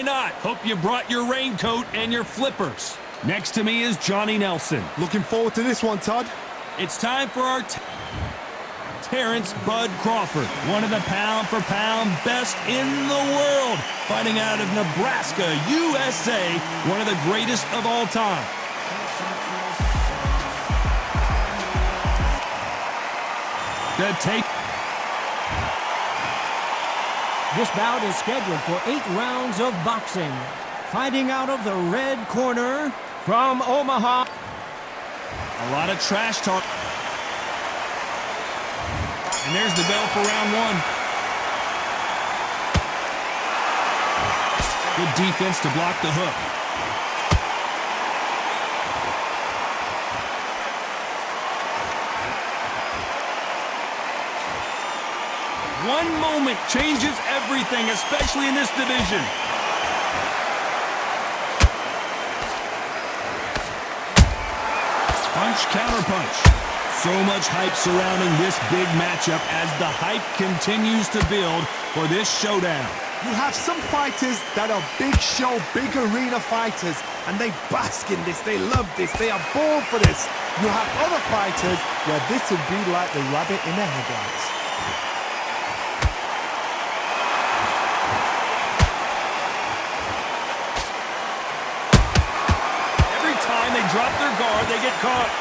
not? Hope you brought your raincoat and your flippers. Next to me is Johnny Nelson. Looking forward to this one, Todd. It's time for our Terrence Bud Crawford, one of the pound-for-pound best in the world, fighting out of Nebraska, USA, one of the greatest of all time. The take. This bout is scheduled for 8 rounds of boxing. Fighting out of the red corner from Omaha. A lot of trash talk. And there's the bell for round 1. Good defense to block the hook. One moment changes everything, especially in this division. Punch, counter punch. So much hype surrounding this big matchup as the hype continues to build for this showdown. You have some fighters that are big show, big arena fighters, and they bask in this, they love this, they are born for this. You have other fighters where this would be like the rabbit in the headlights. Drop their guard, they get caught.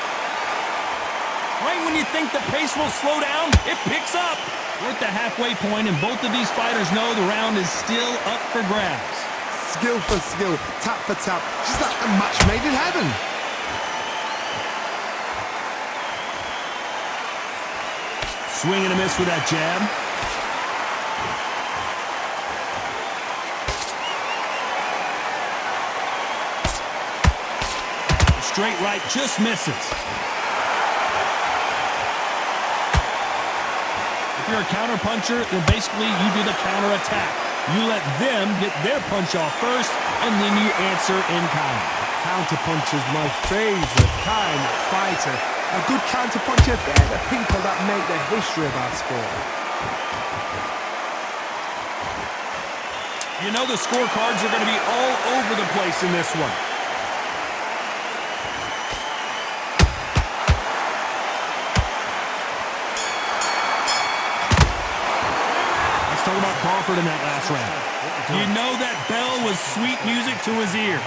Right when you think the pace will slow down, it picks up. We're at the halfway point, and both of these fighters know the round is still up for grabs. Skill for skill, tap for tap, just like a match made in heaven. Swing and a miss with that jab. Straight right just misses. If you're a counter puncher, then basically you do the counter attack. You let them get their punch off first, and then you answer in kind. Counter puncher's my favorite kind of fighter. A good counter puncher, they're the people that make the history of our sport. You know the scorecards are going to be all over the place in this one. Talk about Crawford in that last round. You know that bell was sweet music to his ears.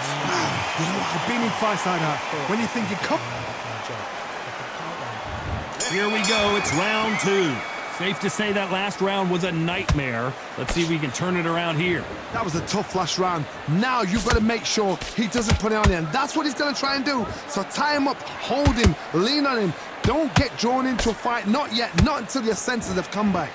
You know, I've been in fights like that. When you think you come. Here we go. It's round 2. Safe to say that last round was a nightmare. Let's see if we can turn it around here. That was a tough last round. Now you've got to make sure he doesn't put it on you, and that's what he's going to try and do. So tie him up, hold him, lean on him. Don't get drawn into a fight. Not yet. Not until your senses have come back.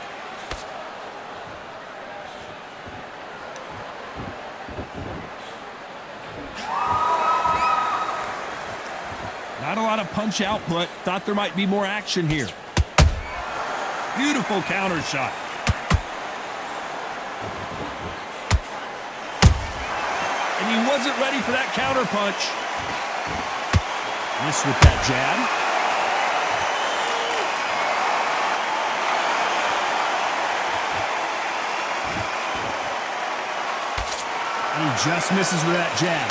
Not a lot of punch output. Thought there might be more action here. Beautiful counter shot. And he wasn't ready for that counter punch. Missed with that jab. And he just misses with that jab.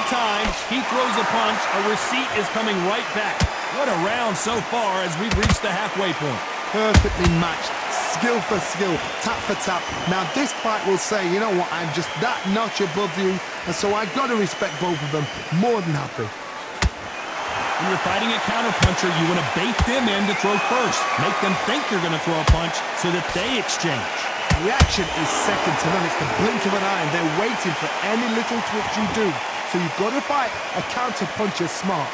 Time he throws a punch, a receipt is coming right back. What a round so far as we've reached the halfway point. Perfectly matched, skill for skill, tap for tap. Now this fight will say, you know what, I'm just that notch above you, and so I got to respect both of them. More than happy. When you're fighting a counterpuncher, you want to bait them in to throw first. Make them think you're going to throw a punch so that they exchange. Reaction is second to none. It's the blink of an eye, and they're waiting for any little twitch you do. So you've got to fight a counter-puncher smart.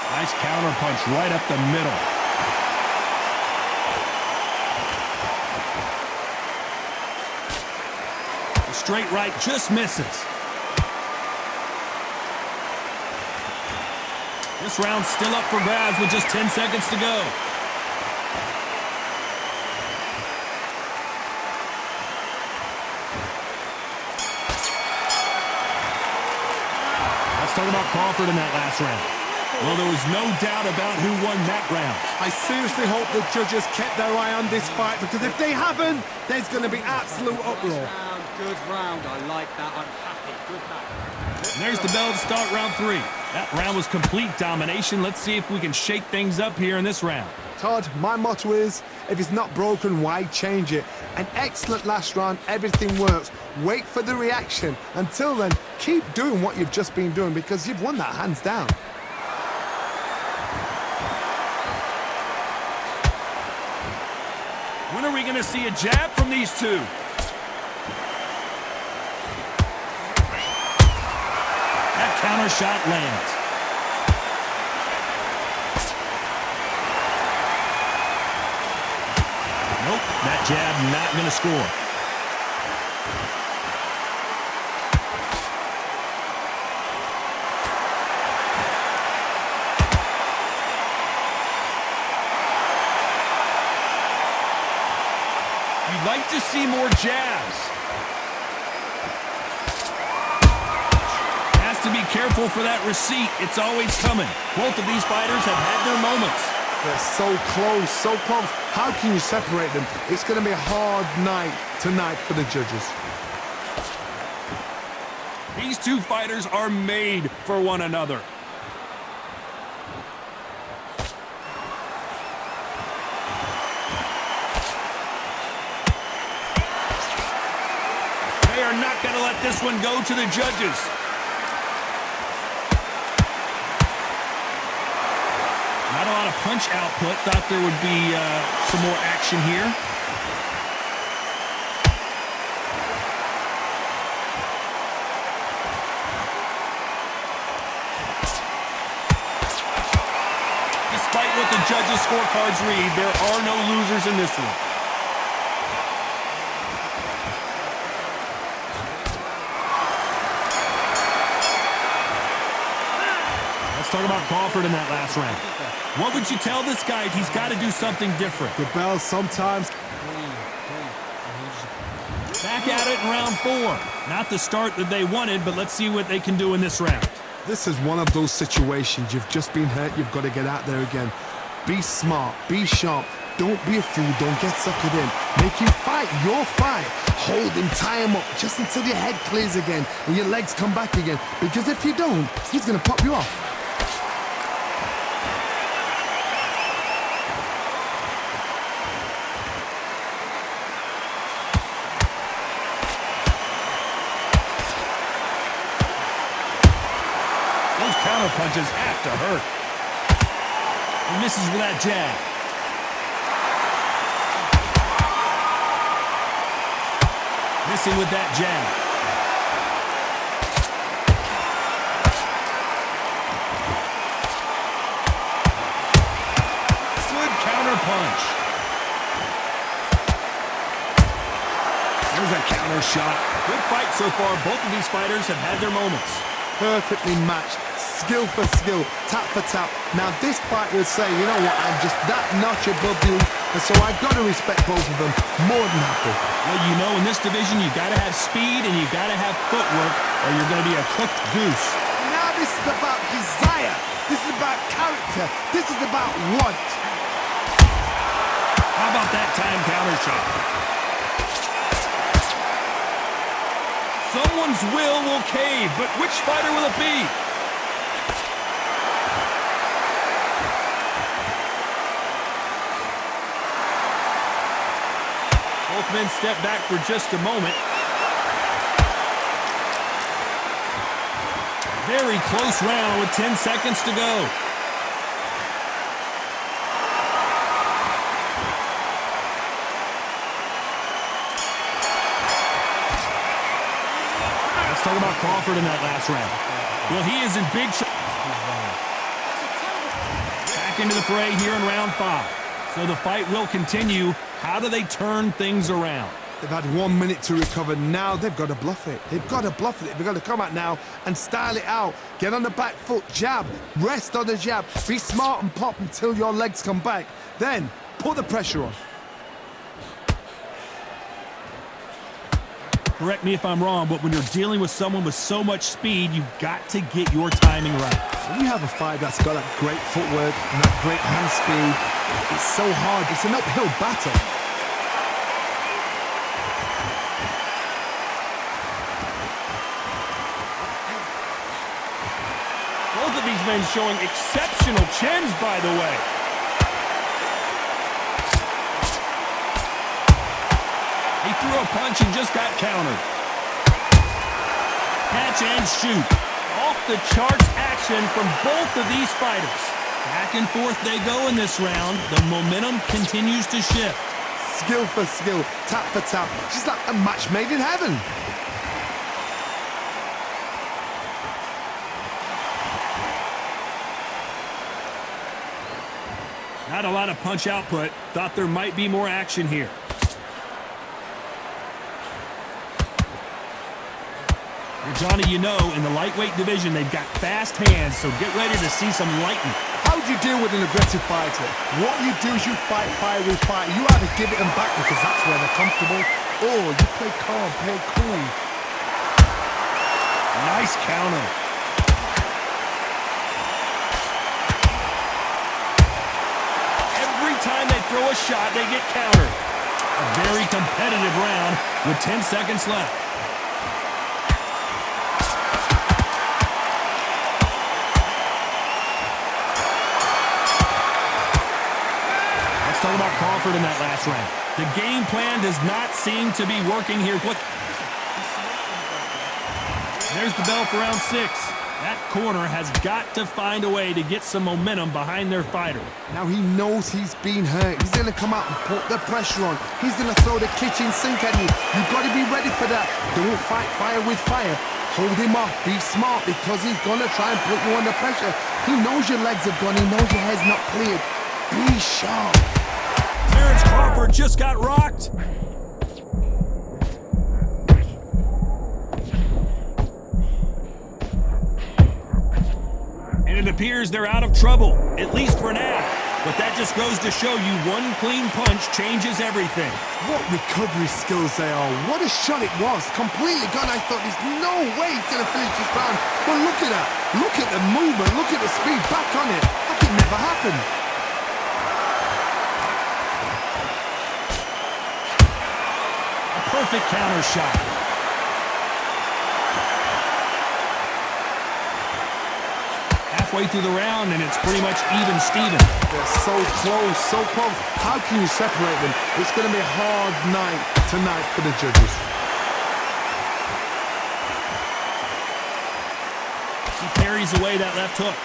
Nice counter punch right up the middle. The straight right just misses. This round's still up for grabs with just 10 seconds to go. Let's talk about Crawford in that last round. Well, there was no doubt about who won that round. I seriously hope the judges kept their eye on this fight, because if they haven't, there's going to be absolute uproar. Good round. I like that. I'm happy. Good match. There's the bell to start round 3. That round was complete domination. Let's see if we can shake things up here in this round. Todd, my motto is, if it's not broken, why change it? An excellent last round, everything works. Wait for the reaction. Until then, keep doing what you've just been doing, because you've won that hands down. When are we going to see a jab from these two? That counter shot lands. Nope, that jab not going to score. You'd like to see more jabs. Has to be careful for that receipt. It's always coming. Both of these fighters have had their moments. They're so close, so close. How can you separate them? It's going to be a hard night tonight for the judges. These two fighters are made for one another. They are not going to let this one go to the judges. Not a lot of punch output. Thought there would be some more action here. Despite what the judges' scorecards read, there are no losers in this one. Let's talk about Crawford in that last round. What would you tell this guy if he's got to do something different? The bell sometimes. Back at it in round 4. Not the start that they wanted, but let's see what they can do in this round. This is one of those situations. You've just been hurt. You've got to get out there again. Be smart. Be sharp. Don't be a fool. Don't get suckered in. Make him fight your fight. Hold him, tie him up just until your head clears again and your legs come back again. Because if you don't, he's going to pop you off. Those counter punches have to hurt. He misses with that jab. Missing with that jab. Good counter punch. There's a counter shot. Good fight so far. Both of these fighters have had their moments. Perfectly matched. Skill for skill. Tap for tap. Now this fight will say, you know what, I'm just that notch above you. And so I've got to respect both of them more than happy. Well, you know, in this division, you've got to have speed and you've got to have footwork, or you're going to be a cooked goose. Now this is about desire. This is about character. This is about want. How about that time counter shot? Someone's will cave, but which fighter will it be? Both men step back for just a moment. Very close round with 10 seconds to go. Let's talk about Crawford in that last round. Well, he is in big trouble. Back into the fray here in round 5. So the fight will continue. How do they turn things around? They've had 1 minute to recover. Now they've got to bluff it. They've got to bluff it. They've got to come out now and style it out. Get on the back foot, jab, rest on the jab. Be smart and pop until your legs come back. Then put the pressure on. Correct me if I'm wrong, but when you're dealing with someone with so much speed, you've got to get your timing right. When you have a fight that's got that great footwork and that great hand speed, it's so hard. It's an uphill battle. Both of these men showing exceptional chins, by the way. He threw a punch and just got countered. Catch and shoot. Off-the-charts action from both of these fighters. Back and forth they go in this round. The momentum continues to shift. Skill for skill, tap for tap. Just like a match made in heaven. Not a lot of punch output. Thought there might be more action here. Johnny, you know, in the lightweight division, they've got fast hands, so get ready to see some lightning. How do you deal with an aggressive fighter? What you do is you fight fire with fire. You either give it them back because that's where they're comfortable, or you play calm, play cool. Nice counter. Every time they throw a shot, they get countered. A very competitive round with 10 seconds left. Talk about Crawford in that last round. The game plan does not seem to be working here. Look. There's the bell for round 6. That corner has got to find a way to get some momentum behind their fighter. Now he knows he's been hurt. He's going to come out and put the pressure on. He's going to throw the kitchen sink at you. You've got to be ready for that. Don't fight fire with fire. Hold him off. Be smart because he's going to try and put you under pressure. He knows your legs have gone. He knows your head's not cleared. Be sharp. Terrence Crawford just got rocked. And it appears they're out of trouble, at least for now. But that just goes to show you one clean punch changes everything. What recovery skills they are. What a shot it was. Completely gone. I thought there's no way he's going to finish this round. But look at that. Look at the movement. Look at the speed. Back on it. Like it never happened. Perfect counter shot. Halfway through the round, and it's pretty much even Steven. They're so close, so close. How can you separate them? It's going to be a hard night tonight for the judges. He parries away that left hook.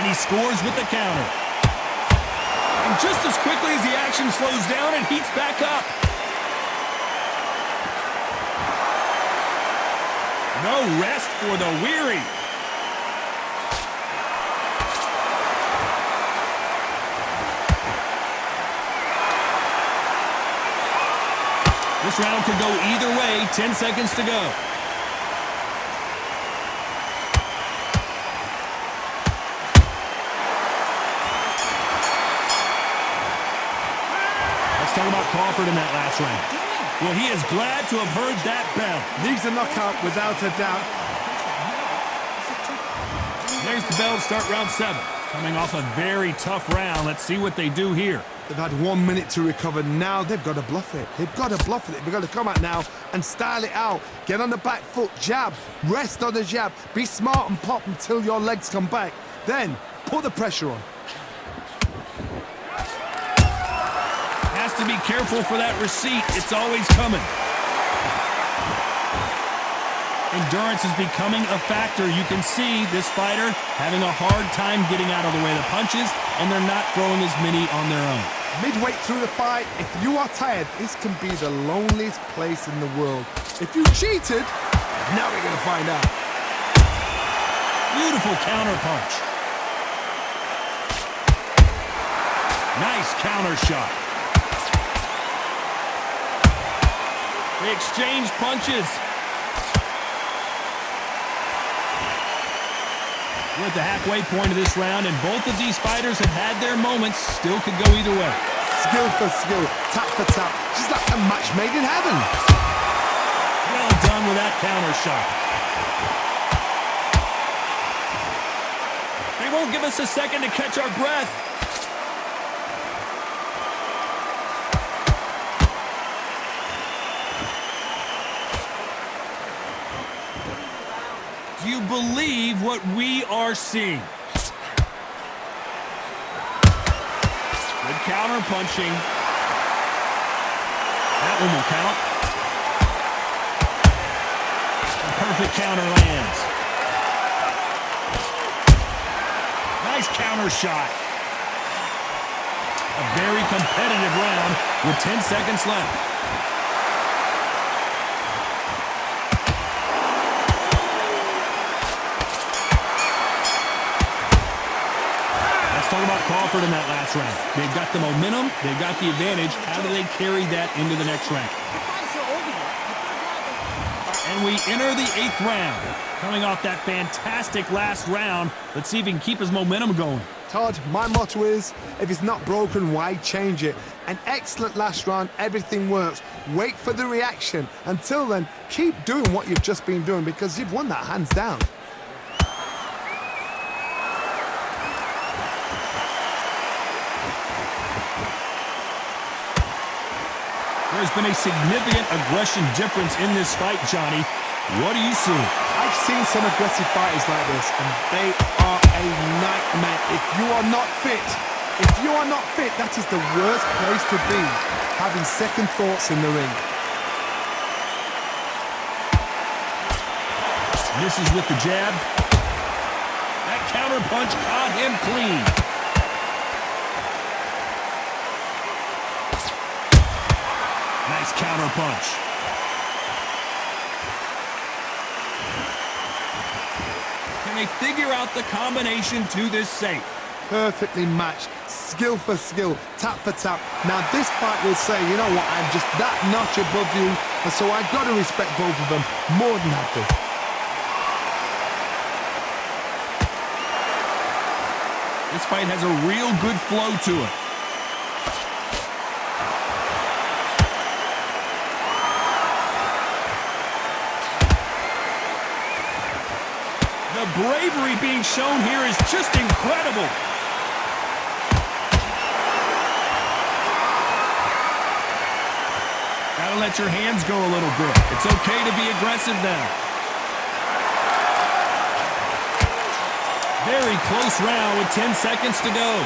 He scores with the counter. And just as quickly as the action slows down, it heats back up. No rest for the weary. This round could go either way. 10 seconds to go. Talking about Crawford in that last round. Well, he is glad to have heard that bell. Needs a knockout without a doubt. There's the bell to start round 7. Coming off a very tough round. Let's see what they do here. They've had 1 minute to recover. Now they've got to bluff it. They've got to bluff it. They've got to come out now and style it out. Get on the back foot, jab, rest on the jab. Be smart and pop until your legs come back. Then put the pressure on. Has to be careful for that receipt. It's always coming. Endurance is becoming a factor. You can see this fighter having a hard time getting out of the way of the punches, and they're not throwing as many on their own. Midway through the fight, if you are tired, this can be the loneliest place in the world. If you cheated, now we're going to find out. Beautiful counter punch. Nice counter shot. They exchange punches. We're at the halfway point of this round, and both of these fighters have had their moments. Still could go either way. skill for skill, tap for tap. She's like a match made in heaven. Well done with that counter shot. They won't give us a second to catch our breath. Do you believe what we are seeing? Good counter punching. That one will count. A perfect counter lands. Nice counter shot. A very competitive round with 10 seconds left. Let's talk about Crawford in that last round. They've got the momentum. They've got the advantage. How do they carry that into the next round? And we enter the 8th round. Coming off that fantastic last round, let's see if he can keep his momentum going. Todd, my motto is, if it's not broken, why change it? An excellent last round, everything works. Wait for the reaction. Until then, keep doing what you've just been doing because you've won that hands down. There's been a significant aggression difference in this fight, Johnny. What do you see? I've seen some aggressive fighters like this, and they are a nightmare. If you are not fit, that is the worst place to be, having second thoughts in the ring. Misses with the jab. That counter punch caught him clean. Nice counter punch. Can they figure out the combination to this safe? Perfectly matched, skill for skill, tap for tap. Now this fight will say, you know what, I'm just that notch above you, and so I've got to respect both of them. More than happy. This fight has a real good flow to it. The bravery being shown here is just incredible. Gotta let your hands go a little bit. It's okay to be aggressive now. Very close round with 10 seconds to go.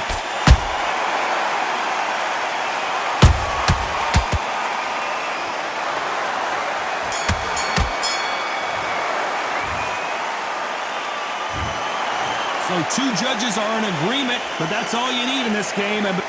So 2 judges are in agreement, but that's all you need in this game. And